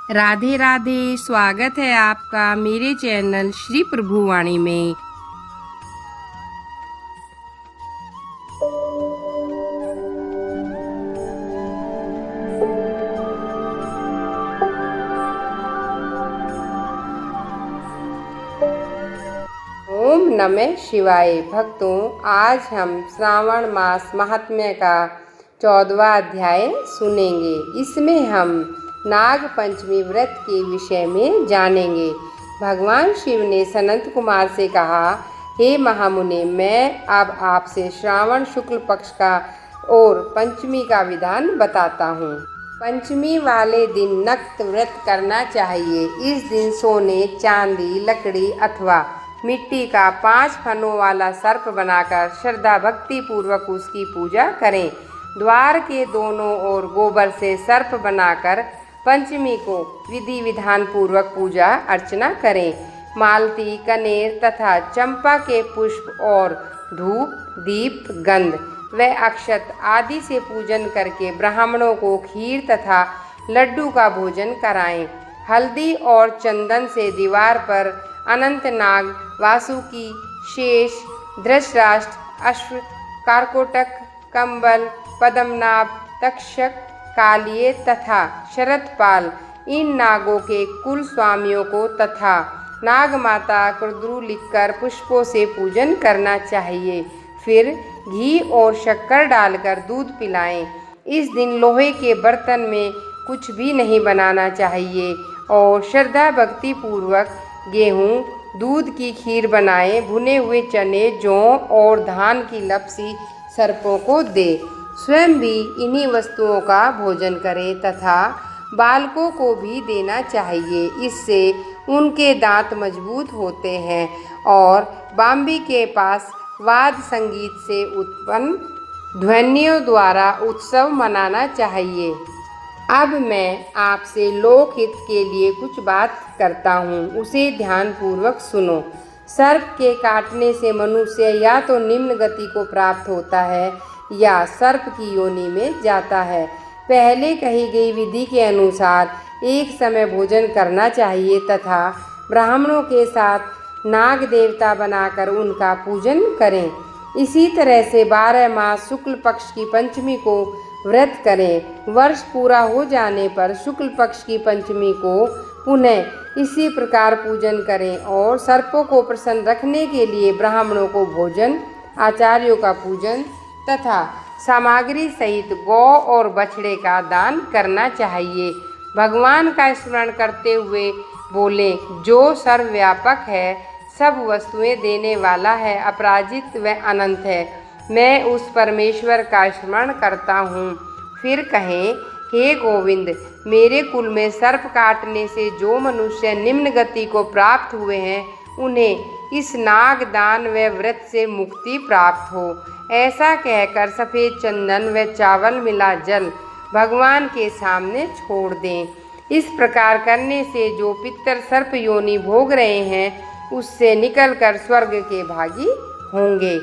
राधे राधे। स्वागत है आपका मेरे चैनल श्री प्रभुवाणी में। ओम नमः शिवाय। भक्तों, आज हम श्रावण मास महात्म्य का 14वां अध्याय सुनेंगे। इसमें हम नाग पंचमी व्रत के विषय में जानेंगे। भगवान शिव ने सनत कुमार से कहा, हे महामुने, मैं अब आपसे श्रावण शुक्ल पक्ष का और पंचमी का विधान बताता हूँ। पंचमी वाले दिन नक्त व्रत करना चाहिए। इस दिन सोने, चांदी, लकड़ी अथवा मिट्टी का 5 फनों वाला सर्प बनाकर श्रद्धा भक्ति पूर्वक उसकी पूजा करें। द्वार के दोनों ओर गोबर से सर्प बनाकर पंचमी को विधि विधान पूर्वक पूजा अर्चना करें। मालती, कनेर तथा चंपा के पुष्प और धूप, दीप, गंध व अक्षत आदि से पूजन करके ब्राह्मणों को खीर तथा लड्डू का भोजन कराएं। हल्दी और चंदन से दीवार पर अनंतनाग, वासुकी, शेष, धृतराष्ट्र, अश्व, कारकोटक, कंबल, पद्मनाभ, तक्षक, कालिये तथा शरतपाल इन नागों के कुल स्वामियों को तथा नाग माता कुर्दरू लिखकर पुष्पों से पूजन करना चाहिए। फिर घी और शक्कर डालकर दूध पिलाएं। इस दिन लोहे के बर्तन में कुछ भी नहीं बनाना चाहिए और श्रद्धा भक्ति पूर्वक गेहूँ, दूध की खीर बनाएं। भुने हुए चने, जौ और धान की लपसी सर्पों को दे। स्वयं भी इन्हीं वस्तुओं का भोजन करें तथा बालकों को भी देना चाहिए। इससे उनके दांत मजबूत होते हैं और बाम्बी के पास वाद्य संगीत से उत्पन्न ध्वनियों द्वारा उत्सव मनाना चाहिए। अब मैं आपसे लोकहित के लिए कुछ बात करता हूँ, उसे ध्यान पूर्वक सुनो। सर्प के काटने से मनुष्य या तो निम्न गति को प्राप्त होता है या सर्प की योनि में जाता है। पहले कही गई विधि के अनुसार एक समय भोजन करना चाहिए तथा ब्राह्मणों के साथ नाग देवता बनाकर उनका पूजन करें। इसी तरह से 12 मास शुक्ल पक्ष की पंचमी को व्रत करें। वर्ष पूरा हो जाने पर शुक्ल पक्ष की पंचमी को पुनः इसी प्रकार पूजन करें और सर्पों को प्रसन्न रखने के लिए ब्राह्मणों को भोजन, आचार्यों का पूजन तथा सामग्री सहित गौ और बछड़े का दान करना चाहिए। भगवान का स्मरण करते हुए बोले, जो सर्वव्यापक है, सब वस्तुएं देने वाला है, अपराजित व अनंत है, मैं उस परमेश्वर का स्मरण करता हूँ। फिर कहें, हे गोविंद, मेरे कुल में सर्प काटने से जो मनुष्य निम्न गति को प्राप्त हुए हैं, उन्हें इस नाग दान व व्रत से मुक्ति प्राप्त हो। ऐसा कहकर सफ़ेद चंदन व चावल मिला जल भगवान के सामने छोड़ दें। इस प्रकार करने से जो पितर सर्प योनि भोग रहे हैं, उससे निकलकर स्वर्ग के भागी होंगे।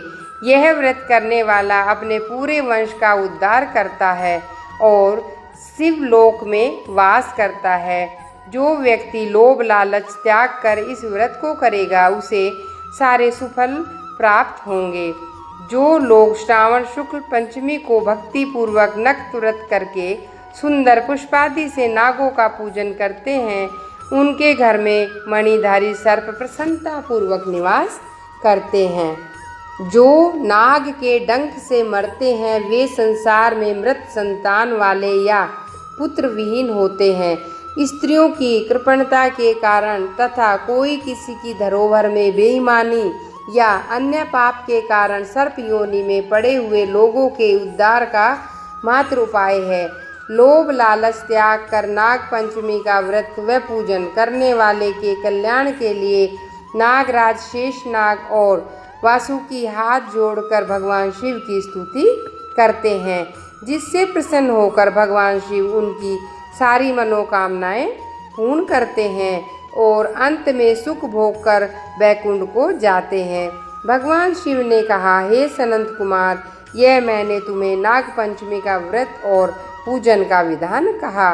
यह व्रत करने वाला अपने पूरे वंश का उद्धार करता है और शिवलोक में वास करता है। जो व्यक्ति लोभ लालच त्याग कर इस व्रत को करेगा, उसे सारे सुफल प्राप्त होंगे। जो लोग श्रावण शुक्ल पंचमी को भक्ति पूर्वक नक्त व्रत करके सुंदर पुष्पादि से नागों का पूजन करते हैं, उनके घर में मणिधारी सर्प प्रसन्नता पूर्वक निवास करते हैं। जो नाग के डंक से मरते हैं, वे संसार में मृत संतान वाले या पुत्र विहीन होते हैं। स्त्रियों की कृपणता के कारण तथा कोई किसी की धरोहर में बेईमानी या अन्य पाप के कारण सर्प योनि में पड़े हुए लोगों के उद्धार का मात्र उपाय है। लोभ लालच त्याग कर नाग पंचमी का व्रत व पूजन करने वाले के कल्याण के लिए नागराज शेषनाग और वासुकी हाथ जोड़कर भगवान शिव की स्तुति करते हैं, जिससे प्रसन्न होकर भगवान शिव उनकी सारी मनोकामनाएं पूर्ण करते हैं और अंत में सुख भोग कर बैकुंठ को जाते हैं। भगवान शिव ने कहा, हे सनत कुमार, यह मैंने तुम्हें नाग पंचमी का व्रत और पूजन का विधान कहा।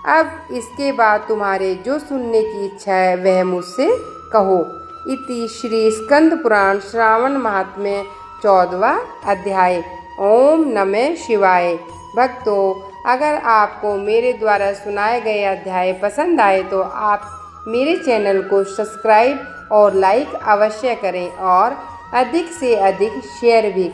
अब इसके बाद तुम्हारे जो सुनने की इच्छा है वह मुझसे कहो। इति श्री स्कंद पुराण श्रावण महात्म्य 14वां अध्याय। ओम नमः शिवाय। भक्तों, अगर आपको मेरे द्वारा सुनाए गए अध्याय पसंद आए तो आप मेरे चैनल को सब्सक्राइब और लाइक अवश्य करें और अधिक से अधिक शेयर भी करें।